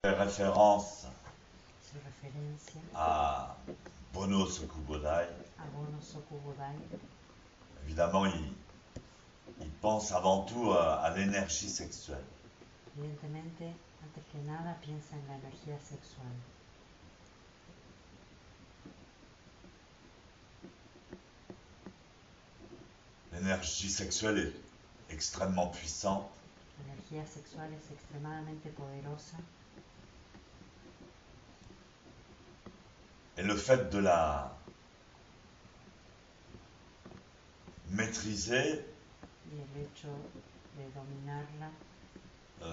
fait référence hace referencia à Bono Sokubodai. a Bono Sokubodai. Évidemment, il pense avant tout à l'énergie sexuelle. Evidentemente, antes que nada, piensa en la energía sexual. L'énergie sexuelle est extrêmement puissante. La energía sexual es extremadamente poderosa Et le fait de la maîtriser, y el hecho de dominarla,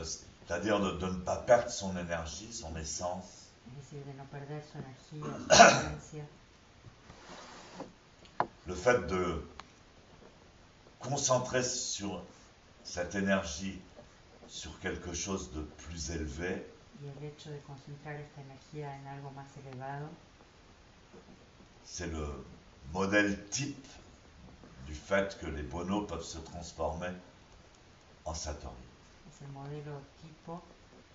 c'est-à-dire de ne pas perdre son énergie, son essence, es decir, de no perder su energía, su esencia, le fait de concentrer sur cette énergie sur quelque chose de plus élevé, y el hecho de concentrar esta energía en algo más elevado, c'est le modèle type du fait que les bonos peuvent se transformer en satori. es el modelo tipo,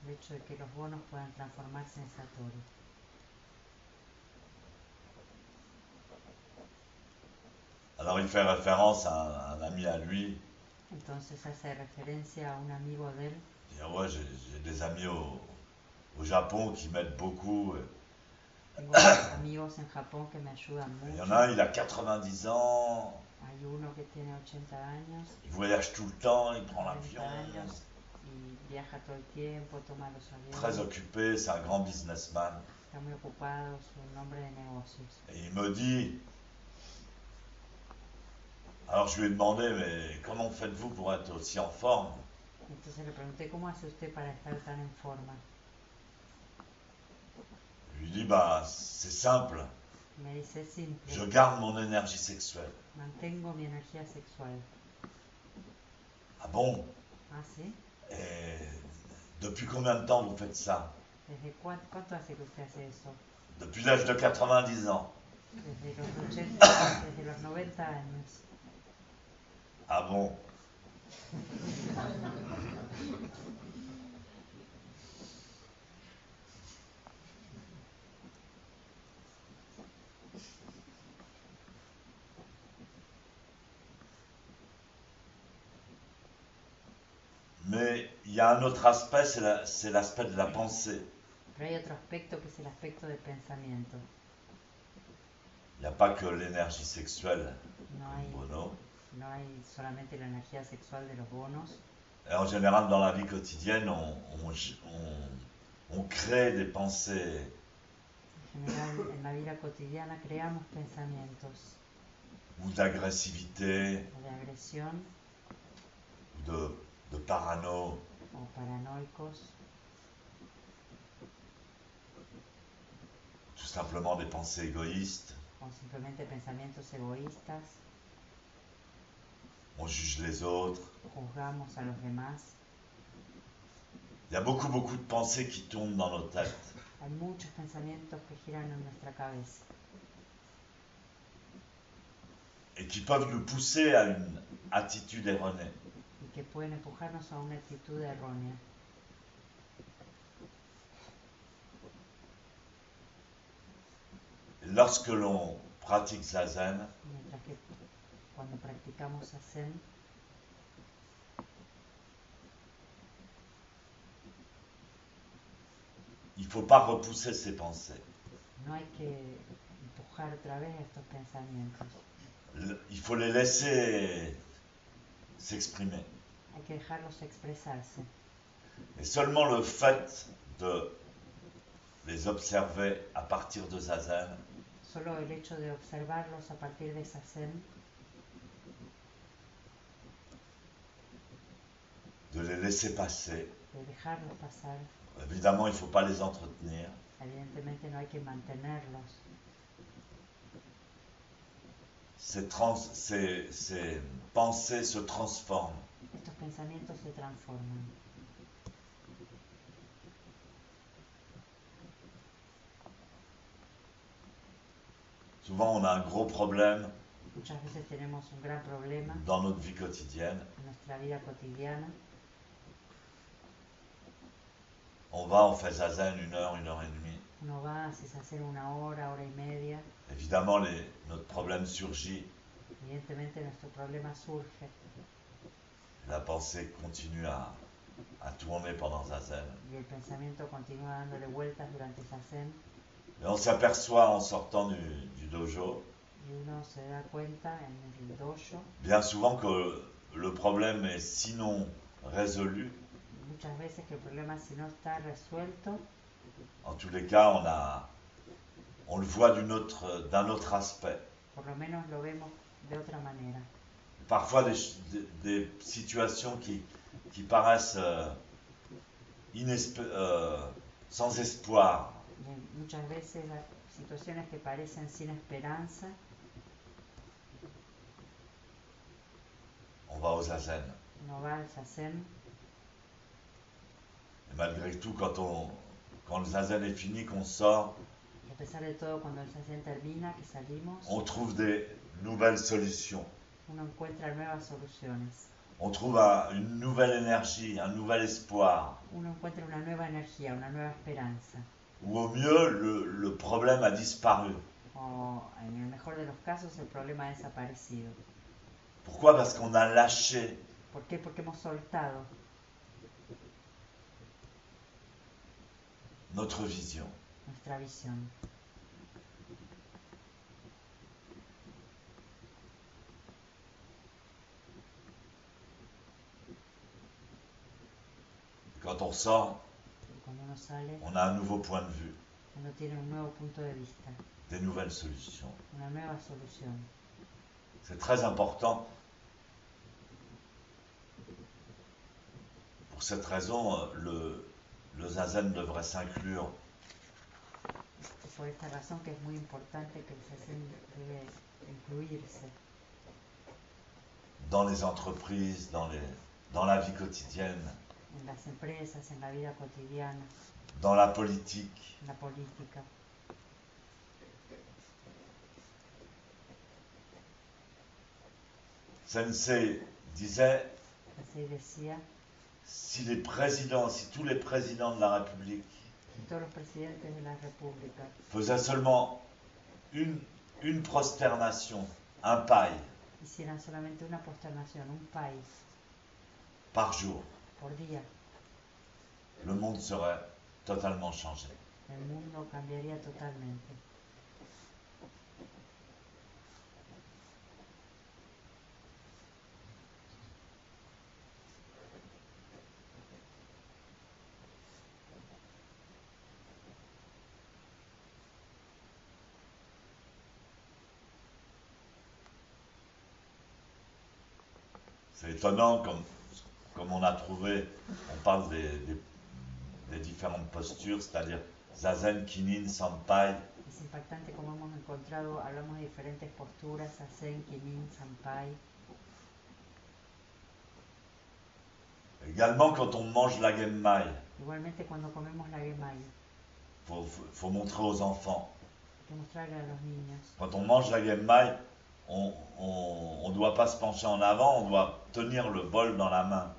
el hecho de que los bonos puedan transformarse en satori. Alors il fait référence à un ami à lui. Entonces hace referencia a un amigo de él. Il dit, ouais, j'ai des amis au Japon qui m'aident beaucoup. Tengo amigos en Japón que me ayudan Il y mucho. en a un, il a 90 ans, Hay uno que tiene 80 años, il voyage tout le temps, il prend 40 l'avion, años y viaja todo el tiempo, toma los très aviones, occupé, c'est un grand businessman. está muy ocupado, es un hombre de negocios. Et il me dit, alors je lui ai demandé, mais comment faites-vous pour être aussi en forme? Entonces le pregunté, ¿cómo hace usted para estar tan en forma? Je lui dis, bah c'est simple, Me dice, es simple, je garde mon énergie sexuelle. mantengo mi energía sexual. Ah bon? ¿Ah, sí? Et depuis combien de temps vous faites ça? ¿Desde cuánto hace que usted hace eso? Depuis l'âge de 90 ans. Desde los 80, desde los 90 años. Ah bon? Mais il y a un autre aspect, c'est l'aspect de la pensée. Pero hay otro aspecto que es el aspecto del pensamiento. Il n'y a pas que l'énergie sexuelle, No comme hay, Bono. no hay solamente la energía sexual de los bonos. Et en général, dans la vie quotidienne, on crée des pensées En general, en la vida cotidiana creamos pensamientos ou d'agressivité, o de agresión ou de parano, o paranoicos, tout simplement des pensées égoïstes. o simplemente pensamientos egoístas. On juge les autres. Juzgamos a los demás. Il y a beaucoup de pensées qui tournent dans nos têtes. Hay muchos pensamientos que giran en nuestra cabeza Et qui peuvent nous pousser à une attitude erronée. y que pueden empujarnos a una actitud errónea. Lorsque l'on pratique zazen, Mientras que cuando practicamos Zazen, il ne faut pas repousser ces pensées. no hay que empujar otra vez estos pensamientos. Il faut les laisser s'exprimer. Hay que dejarlos expresarse. Et seulement le fait de les observer à partir de zazen, Solo el hecho de observarlos a partir de Zazen, de les laisser passer. de dejarlos pasar, Évidemment, il ne faut pas les entretenir. evidentemente no hay que mantenerlos. Ces pensées se transforment. Estos pensamientos se transforman. Souvent, on a un gros problème Muchas veces tenemos un gran problema dans notre vie quotidienne. en nuestra vida cotidiana On va, on fait zazen 1 heure et demie. Uno va, haces hacer 1 hora, hora y media. Évidemment, notre problème surgit. Evidentemente nuestro problema surge La pensée continue à tourner pendant zazen. y el pensamiento continúa dándole vueltas durante Zazen Et on s'aperçoit en sortant du dojo, y uno se da cuenta en el dojo bien souvent que le problème est sinon résolu. muchas veces que el problema si no está resuelto, En tous les cas, on le voit d'un autre aspect. por lo menos lo vemos de otra manera. Parfois des situations qui paraissent sans espoir. Y muchas veces las situaciones que parecen sin esperanza, On va au zazen. uno va al Zazen Et malgré tout, quand le zazen est fini, qu'on sort, y a pesar de todo cuando el Zazen termina, que salimos, on trouve des nouvelles solutions. uno encuentra nuevas soluciones, On trouve une nouvelle énergie, un nouvel espoir. uno encuentra una nueva energía, una nueva esperanza. Ou au mieux, le problème a disparu. O en el mejor de los casos el problema ha desaparecido. Pourquoi? Parce qu'on a lâché. ¿Por qué? Porque hemos soltado Notre vision. nuestra visión. Quand on sort, Y cuando uno sale, on a un nouveau point de vue, uno tiene un nuevo punto de vista, des nouvelles solutions. una nueva solución. C'est très important. Pour cette raison, le zazen devrait s'inclure Es por esta razón que es muy importante que el Zazen debe incluirse dans les entreprises, dans la vie quotidienne, en las empresas, en la vida cotidiana, dans la politique. en la política. Sensei disait, Así decía, si tous les présidents de la République si todos los presidentes de la República faisaient seulement une prosternation, un paille hicieran solamente una posternación, un país par jour, por día, le monde serait totalement changé. el mundo cambiaría totalmente. C'est étonnant comme on a trouvé, on parle des différentes postures, c'est-à-dire Zazen, Kinin, Sampai. Es impactante como hemos encontrado, hablamos de diferentes posturas, Zazen, Kinin, Sampai. Également, quand on mange la Genmai, Igualmente cuando comemos la Gemai, faut montrer aux enfants. hay que mostrarle a los niños. Quand on mange la Genmai, on ne doit pas se pencher en avant, on doit tenir le bol dans la main.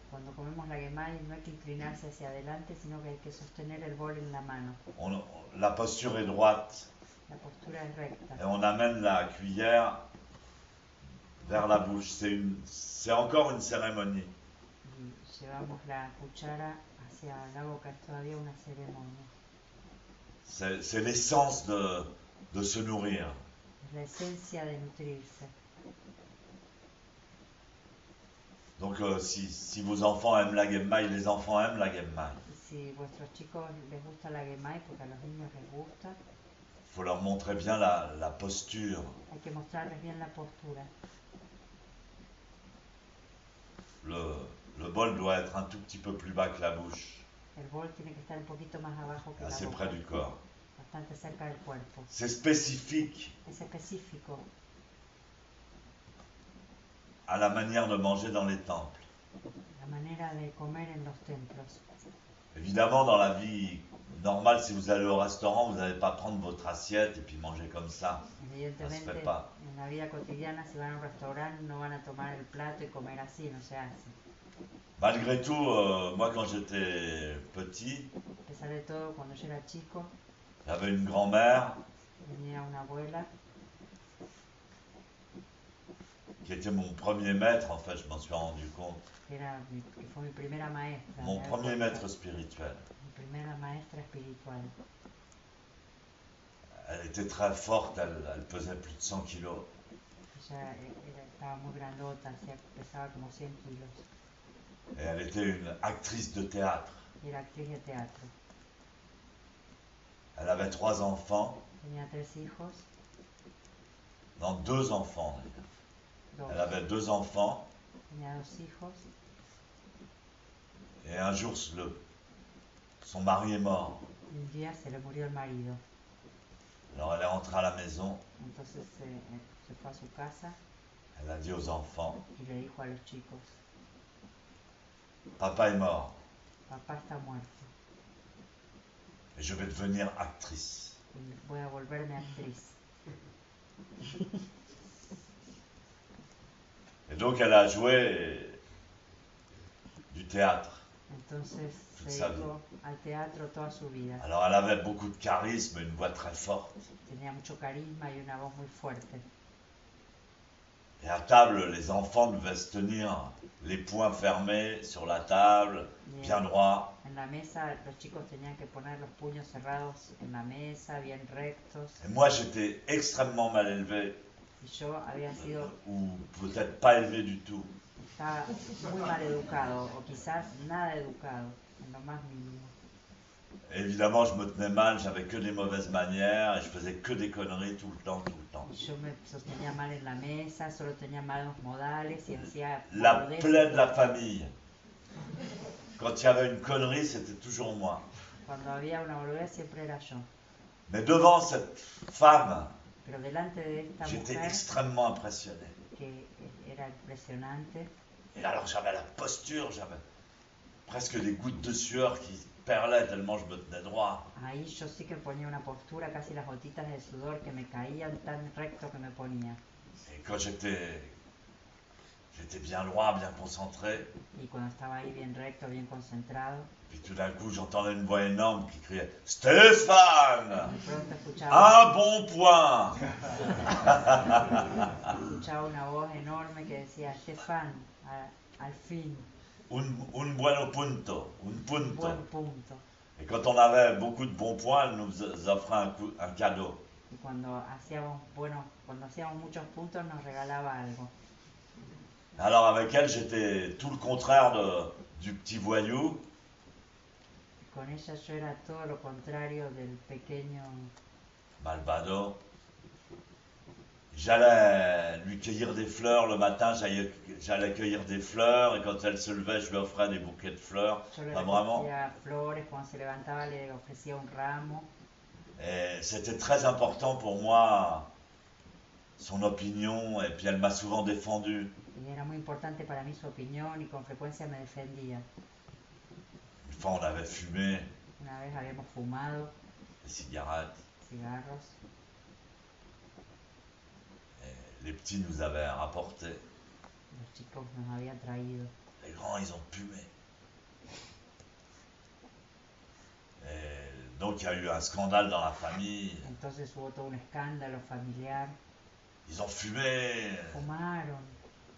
Cuando comemos la Gemai no hay que inclinarse hacia adelante, sino que hay que sostener el bol en la mano. La posture est droite La postura es recta. et on amène la cuillère vers la bouche. C'est encore une cérémonie. Y llevamos la cuchara hacia la boca, es todavía una ceremonia. C'est l'essence de se nourrir. Es la esencia de nutrirse. Donc si vos enfants aiment la Genmai, les enfants aiment la Genmai. Y si vuestros chicos les gusta la Gemai, porque a los niños les gusta, Il faut leur montrer bien la posture. hay que mostrarles bien la postura. Le bol doit être un tout petit peu plus bas que la bouche, El bol tiene que estar un poquito más abajo que la assez boca, près du corps. bastante cerca del cuerpo. C'est spécifique Es específico à la manière de manger dans les temples. la manera de comer en los templos. Évidemment, dans la vie normale, si vous allez au restaurant, vous n'allez pas prendre votre assiette et puis manger comme ça. Evidentemente, No se fa. en la vida cotidiana, si van a un restaurante, no van a tomar el plato y comer así, no se hace. Malgré tout, moi quand j'étais petit, A pesar de todo, cuando yo era chico, j'avais une grand-mère tenía una abuela qui était mon premier maître, en fait, je m'en suis rendu compte. que fue mi primera maestra. Mon me doy premier cuenta. maître spirituel. Mi primera maestra espiritual. Elle était très forte, elle pesait plus de 100 kilos. Ella estaba muy grandota, pesaba como 100 kilos. Et elle était une actrice de théâtre. Y era actriz de teatro. Elle avait 3 enfants, Tenía 3 hijos, non, 2 enfants. dos. Elle avait 2 enfants, Tenía 2 hijos. et un jour, son mari est mort. Y un día se le murió el marido. Alors elle est rentrée à la maison, Entonces se fue a su casa elle a dit aux enfants, y le dijo a los chicos, papa est mort, papá está muerto et je vais devenir actrice. y voy a volverme actriz. Et donc elle a joué du théâtre. Entonces Toute se sa dedicó al teatro toda su vida. Alors elle avait beaucoup de charisme, une voix très forte. Tenía mucho carisma y una voz muy fuerte. Et à table, les enfants devaient se tenir les poings fermés sur la table, bien droit. En la mesa los chicos tenían que poner los puños cerrados en la mesa, bien rectos. Et moi, j'étais extrêmement mal élevé, Y yo había sido, ou peut-être pas élevé du tout. estaba muy mal educado, o quizás nada educado, en lo más mínimo. Et évidemment, je me tenais mal, j'avais que des mauvaises manières, et je faisais que des conneries tout le temps, tout le temps. Y yo me sostenía mal en la mesa, solo tenía malos modales y hacía La boludeces. plaie de la famille. Quand il y avait une connerie, c'était toujours moi. Cuando había una boludez siempre era yo. Mais devant cette femme, Pero delante de esta j'étais mujer, extrêmement impressionné. que era impresionante, Et alors j'avais la posture, j'avais presque des gouttes de sueur qui perlaient tellement je me tenais droit. ahí yo sí que ponía una postura, casi las gotitas de sudor que me caían tan recto que me ponía. Et quand j'étais bien droit, bien concentré, Y cuando estaba ahí bien recto, bien concentrado, puis tout d'un coup j'entendais une voix énorme qui criait « Stéphane, de pronto escuchaba un bon point !» una voz enorme que decía, Stefan, al fin, Un buono punto, un punto. buen punto. Et quand on avait beaucoup de bons points, elle nous offrait un cadeau. Y cuando hacíamos muchos puntos nos regalaba algo. Alors avec elle, j'étais tout le contraire du petit voyou. Con ella yo era todo lo contrario del pequeño Malvado. J'allais lui cueillir des fleurs le matin, j'allais cueillir des fleurs et quand elle se levait, je lui offrais des bouquets de fleurs. Yo le Enfin, vraiment. recogía flores, cuando se levantaba le ofrecía un ramo. Et c'était très important pour moi, son opinion, et puis elle m'a souvent défendu. Y era muy importante para mí su opinión y con frecuencia me defendía. Une fois, on avait fumé Una vez habíamos fumado des cigarettes, cigarros et les petits nous avaient rapporté. los chicos nos habían traído. Les grands, ils ont fumé. Et donc, il y a eu un scandale dans la famille. Entonces hubo todo un escándalo familiar. Ils ont fumé. Fumaron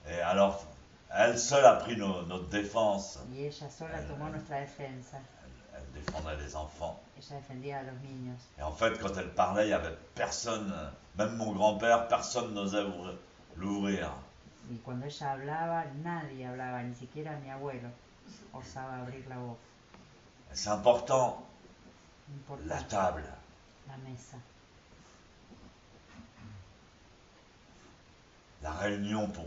Et alors, elle seule a pris notre défense. y ella sola tomó nuestra defensa. Elle défendait les enfants. Ella defendía a los niños. Et en fait, quand elle parlait, il n'y avait personne, même mon grand-père, personne n'osait l'ouvrir. Y cuando ella hablaba, nadie hablaba, ni siquiera mi abuelo osaba abrir la boca. C'est important, No importa la table. la mesa, La réunion pour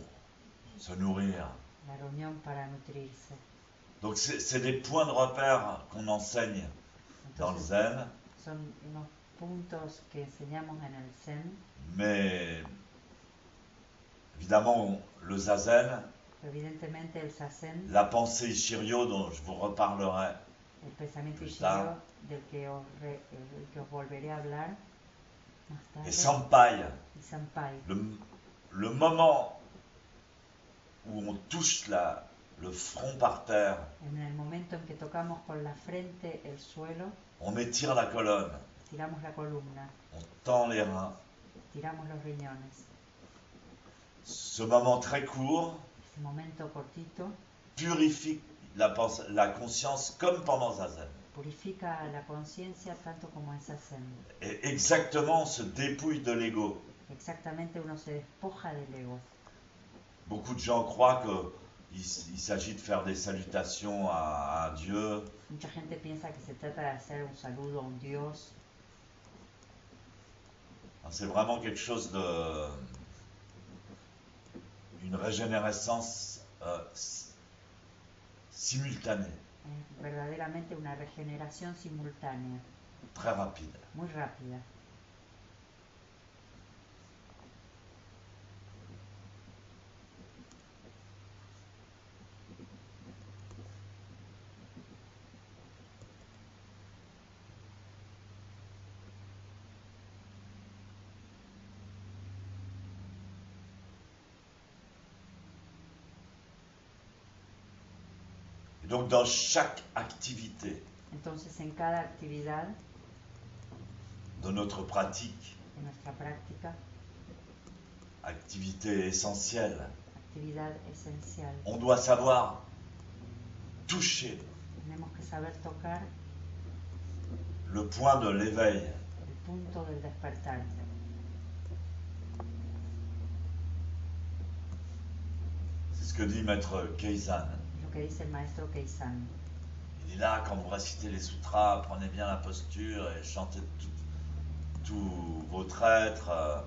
se nourrir. la reunión para nutrirse. Donc c'est des points de repère qu'on enseigne dans le Entonces, zen, son unos puntos que enseñamos en el Zen, mais évidemment le zazen, evidentemente el Zazen, la pensée Ishiryo dont je vous reparlerai, el pensamiento Plus Ishiryo tard. del que os volveré a hablar más tarde, et Sampai, y Sampai, le moment où on touche le front par terre, En el momento en que tocamos con la frente el suelo, on étire la colonne, tiramos la columna, on tend les reins. tiramos los riñones. Ce moment très court Ese momento cortito purifie la conscience comme pendant Zazen. purifica la conciencia tanto como en Zazen. Et exactement, on se dépouille de l'ego. Exactamente, uno se despoja del ego. Beaucoup de gens croient qu'il s'agit de faire des salutations à un Dieu. Mucha gente piensa que se trata de hacer un saludo a un Dios. C'est vraiment quelque chose une régénérescence simultanée, Es verdaderamente una regeneración simultánea, très rapide. muy rápida. Et donc dans chaque activité Entonces, en cada actividad de notre pratique, de nuestra práctica, activité essentielle, actividad esencial, on doit savoir toucher tenemos que saber tocar le point de l'éveil. el punto del despertar. C'est ce que dit Maître Keizan. Lo que dice el maestro Keizan. Il dit là, quand vous récitez les sutras, prenez bien la posture et chantez tous votre être.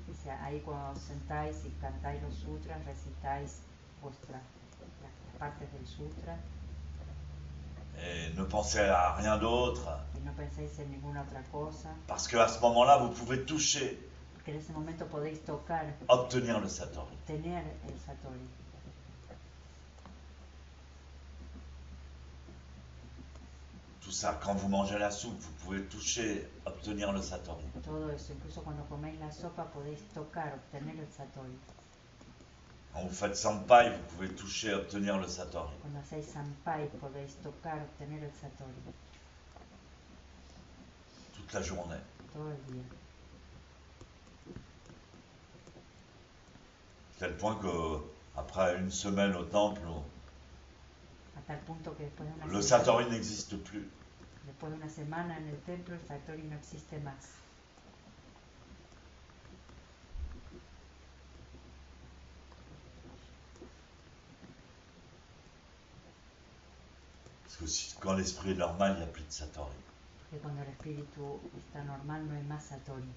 Dice, ahí cuando os sentáis y cantáis los sutras, recitáis las partes del sutra Et ne pensez à rien d'autre. y no penséis en ninguna otra cosa, Parce qu'à ce moment-là, vous pouvez toucher, porque en ese momento podéis tocar, obtenir le Satori. tener el Satori. Tout ça, quand vous mangez la soupe, vous pouvez toucher, obtenir le Satori. Todo eso, incluso cuando coméis la sopa podéis tocar, obtener el Satori. Quand vous faites Sampai, vous pouvez toucher, obtenir le Satori. Cuando hacéis Sampai podéis tocar, obtener el Satori. Toute la journée. Todo el día. Tel point que, après une semaine au temple, A tal punto que después de una le semana, Satori n'existe plus. después de una semana en el templo, el Satori no existe más. Parce que quand l'esprit est normal, il n'y a plus de Satori. Porque cuando el espíritu está normal no hay más Satori.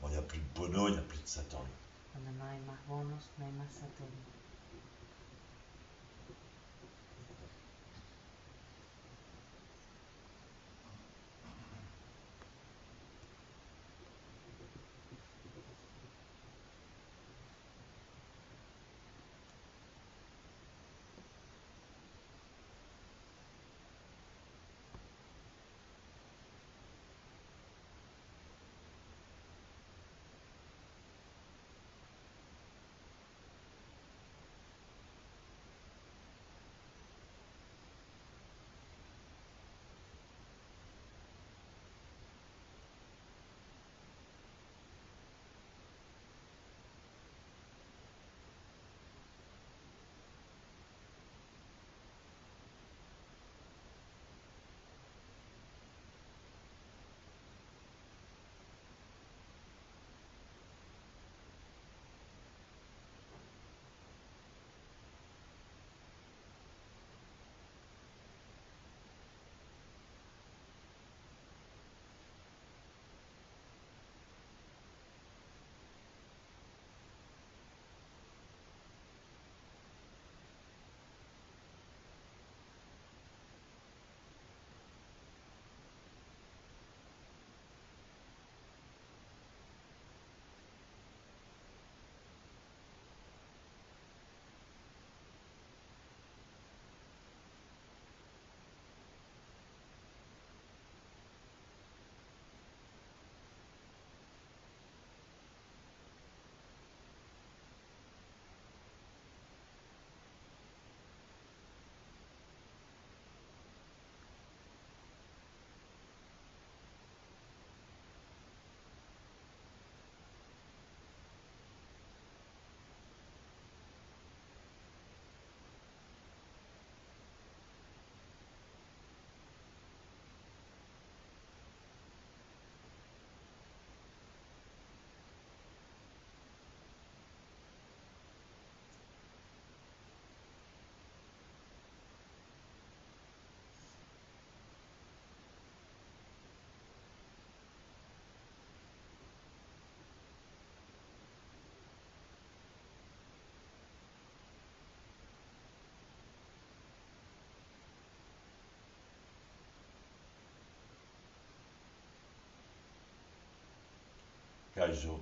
Quand il n'y a plus de Bono, il n'y a plus de Satori. Cuando no hay más bonos, no hay más Satori. Kaijo.